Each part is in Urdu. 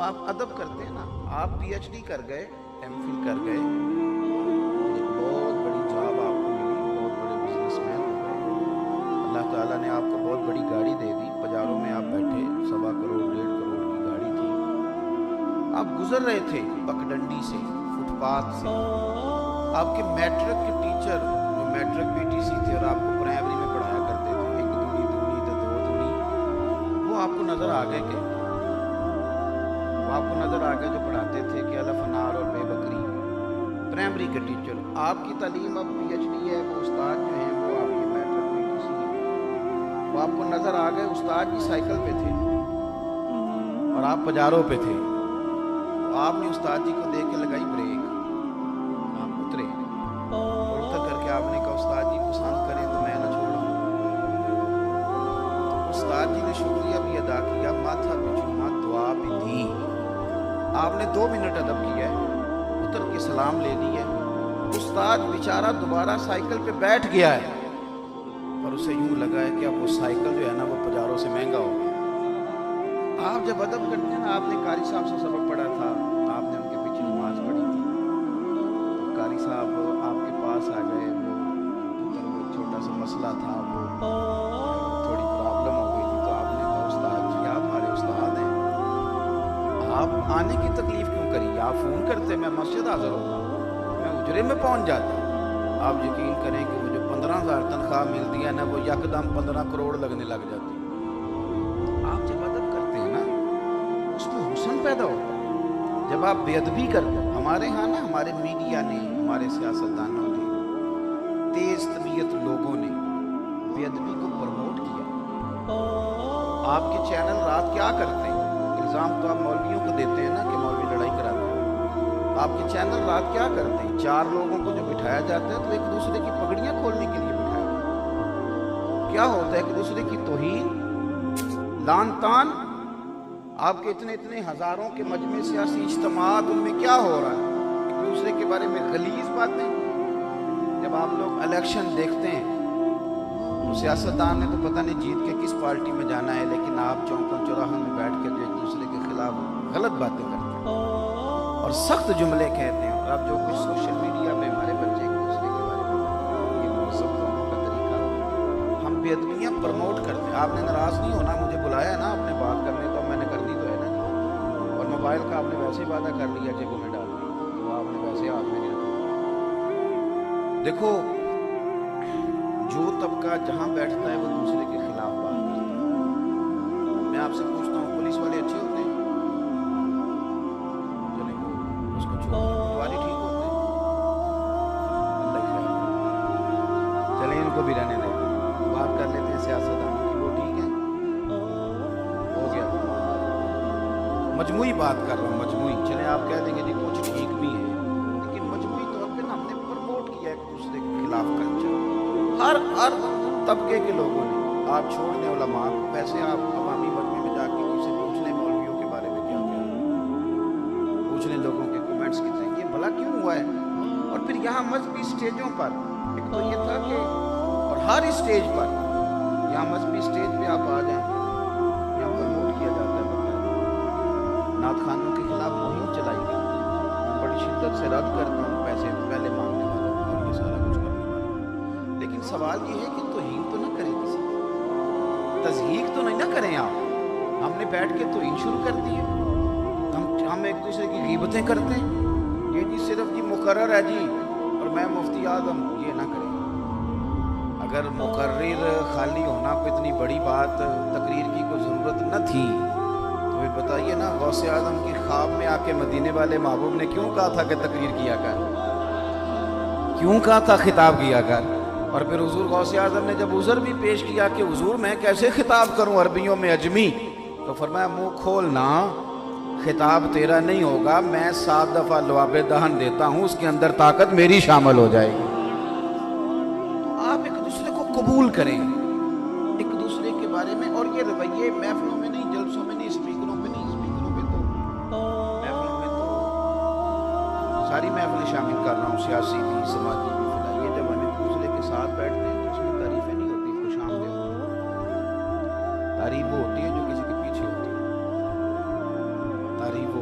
آپ ادب کرتے ہیں نا. آپ پی ایچ ڈی کر گئے, ایم فل کر گئے, بہت بڑی جاب آپ کو ملی, بہت بڑے بزنس مین ہو گئے, اللہ تعالیٰ نے آپ کو بہت بڑی گاڑی دے دی, بازاروں میں آپ بیٹھے, 1.25 کروڑ 1.5 کروڑ کی گاڑی تھی, آپ گزر رہے تھے پگڈنڈی سے, فٹ پاتھ سے, آپ کے میٹرک کے ٹیچر جو میٹرک پی ٹی سی تھے اور آپ کو پرائمری میں پڑھایا کرتے تھے, 1 دونی 2 دونی تو 2 دونی, وہ آپ کو نظر آ گئے, کہ وہ آپ کو نظر آ گئے جو پڑھاتے تھے کہ الف انار اور بے بکری, پرائمری کے ٹیچر. آپ کی تعلیم اب پی ایچ ڈی ہے, وہ استاد جو ہیں وہ آپ کے میٹرک پی ٹی سی ہیں, وہ آپ کو نظر آ گئے. استاد کی سائیکل پہ تھے اور آپ پجاروں پہ تھے, تو آپ نے استاد جی کو دیکھ کے لگائی بریک, آپ اترے, اور اتر کر کے آپ نے کہا استاد جی پسند کریں تو میں نہ چھوڑوں. استاد جی نے شکریہ بھی ادا کیا, ماتھا بھی چوما, دعا بھی دی. آپ نے 2 منٹ ادب کیا ہے, اتر کے سلام لے لیا. استاد بیچارہ دوبارہ سائیکل پہ بیٹھ گیا ہے, اور اسے یوں لگا ہے کہ اب وہ سائیکل جو ہے نا وہ پجاروں سے مہنگا ہو گیا. آپ جب ادب کرتے ہیں نا, آپ نے قاری صاحب سے سبق پڑھا تھا, آپ نے ان کے پیچھے نماز پڑھی تھی, تو قاری صاحب آپ کے پاس آ گئے, وہ چھوٹا سا مسئلہ تھا, وہ تھوڑی پرابلم ہو گئی تھی, تو آپ نے کہا استاد جی آپ ہمارے استاد ہیں, آپ آنے کی تکلیف کیوں کری, آپ فون کرتے میں مسجد حاضر ہوتا, میں اجرے میں پہنچ جاتا. آپ یقین کریں کہ وہ جو 15,000 تنخواہ ملتی ہے نا, وہ یکدم 15 کروڑ لگنے لگ جاتی. آپ جب ادب کرتے ہیں نا, اس میں حسن پیدا ہوتا ہے. جب آپ بے ادبی کرتے ہیں, ہمارے ہاں نا ہمارے میڈیا نے, ہمارے سیاستدانوں نے, تیز طبیعت لوگوں نے بے ادبی کو پروموٹ کیا. آپ کے چینل رات کیا کرتے ہیں, الزام تو آپ مولویوں کو دیتے ہیں نا کہ مولوی لڑائی کراتے ہیں, آپ کے چینل رات کیا کرتے ہیں, 4 لوگوں کو جو بٹھایا جاتا ہے تو ایک دوسرے کی پگڑیاں کھولنے کے لیے بٹھایا جاتا ہے. کیا ہوتا ہے, ایک دوسرے کی توہین, لان تان. آپ کے اتنے ہزاروں کے مجمع سیاسی اجتماعات, ان میں کیا ہو رہا ہے, ایک دوسرے کے بارے میں غلیظ باتیں. جب آپ لوگ الیکشن دیکھتے ہیں تو سیاستدان نے تو پتہ نہیں جیت کے کس پارٹی میں جانا ہے, لیکن آپ چوکوں چوراہوں میں بیٹھ کے جو ایک دوسرے کے خلاف غلط باتیں کرتے ہیں اور سخت جملے کہتے ہیں. اور اب جو کچھ سوشل میڈیا پہ ہمارے بچے ایک دوسرے کے بارے میں کرتے ہیں, یہ سب دونوں کا طریقہ, ہم بے ادبیاں پروموٹ کرتے ہیں. آپ نے ناراض نہیں ہونا, مجھے بلایا ہے نا آپ نے بات کرنے, تو میں نے کرنی تو ہے نا, اور موبائل کا آپ نے ویسے ہی وعدہ کر لیا جیبوں میں ڈال دی, تو آپ نے ویسے ہاتھ میں نہیں رکھا. دیکھو, جو طبقہ جہاں بیٹھتا ہے وہ دوسرے کے خلاف بات کرتا ہے. میں آپ سے پوچھتا ہوں, پولیس والے اچھے ہوتے ہیں؟ چلیں اس کو چھوڑ, پٹواری ٹھیک ہوتے ہیں؟ اللہ ہی خیر. چلیں ان کو بھی رہنے دیں, بات کر لیتے ہیں سیاستدانوں کی, وہ ٹھیک ہے, ہو گیا, مجموعی بات کر رہا ہوں, مجموعی. چلیں آپ کہہ دیں گے جی کچھ ٹھیک بھی ہیں, لیکن مجموعی طور پہ نا ہم نے پروموٹ کیا ایک دوسرے کے خلاف کلچر, ہر طبقے کے لوگوں نے. آپ چھوڑ دیں علماء کو, ویسے آپ عوامی مجمع میں جا کے کسی پوچھ لیں مولویوں کے بارے میں کیا کیا, پوچھ لیں لوگوں کے کمنٹس کتنے, یہ بھلا کیوں ہوا ہے. اور پھر یہاں مذہبی اسٹیجوں پر, ایک تو یہ تھا کہ, اور ہر اسٹیج پر, یہاں مذہبی اسٹیج پہ آپ آ جائیں, یہاں پروموٹ کیا جاتا ہے بتائیں, نعت خوانوں کے خلاف مہم چلائی گئی, میں بڑی شدت سے رد کرتا ہوں پیسے پہلے مانگنے والوں اور یہ سارا کچھ کرنے والوں. لیکن سوال یہ ہے کہ توہین تو نہ کریں کسی, تضحیق تو نہیں نہ کریں آپ. ہم نے بیٹھ کے توہین شروع کر دی ہے, ہم ایک دوسرے کی غیبتیں کرتے ہیں, یہ جی صرف جی مقرر ہے جی اور میں مفتی اعظم, یہ نہ کریں. اگر مقرر خالی ہونا کوئی اتنی بڑی بات, تقریر کی کوئی ضرورت نہ تھی, تو پھر بتائیے نا غوث اعظم کی خواب میں آ کے مدینے والے محبوب نے کیوں کہا تھا کہ تقریر کیا کر, کیوں کہا تھا خطاب کیا کر. اور پھر حضور غوث اعظم نے جب عذر بھی پیش کیا کہ حضور میں کیسے خطاب کروں عربیوں میں اجمی, تو فرمایا منہ کھولنا, خطاب تیرا نہیں ہوگا, میں 7 دفعہ لعاب دہن دیتا ہوں, اس کے اندر طاقت میری شامل ہو جائے گی. تو آپ ایک دوسرے کو قبول کریں, ایک دوسرے کے بارے میں, اور یہ رویے محفلوں میں نہیں, جلسوں میں نہیں, اسپیکروں پہ نہیں, اسپیکروں پہ تو محفلوں میں تو ساری محفلیں شامل کر رہا ہوں, سیاسی بھی, سماجی بھی. یہ جب ہم ایک دوسرے کے ساتھ بیٹھتے ہیں تو اس میں تعریفیں نہیں ہوتی, خوش آمدید ہوتی. تعریف وہ ہوتی ہے جو کسی کے پیچھے ہوتی ہے, تعریف وہ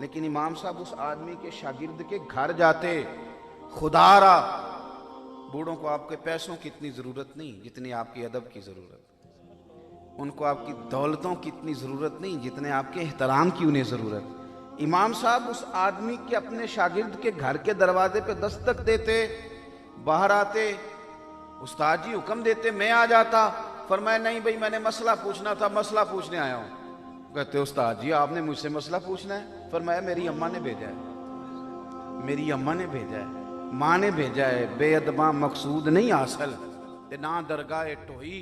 لیکن امام صاحب اس آدمی کے شاگرد کے گھر جاتے، خدا را بوڑھوں کو آپ کے پیسوں کی اتنی ضرورت نہیں جتنی آپ کی ادب کی ضرورت، ان کو آپ کی دولتوں کی اتنی ضرورت نہیں جتنے آپ کے احترام کی انہیں ضرورت۔ امام صاحب اس آدمی کے اپنے شاگرد کے گھر کے دروازے پہ دستک دیتے، باہر آتے، استاد جی حکم دیتے، میں آ جاتا، فرمایا نہیں بھائی میں نے مسئلہ پوچھنا تھا، مسئلہ پوچھنے آیا ہوں۔ کہتے استاد جی آپ نے مجھ سے مسئلہ پوچھنا ہے؟ فرمایا میری اماں نے بھیجا ہے، میری اماں نے بھیجا ہے، ماں نے بھیجا ہے، بے ادباں مقصود نہیں حاصل تے نہ درگاہ ٹوئی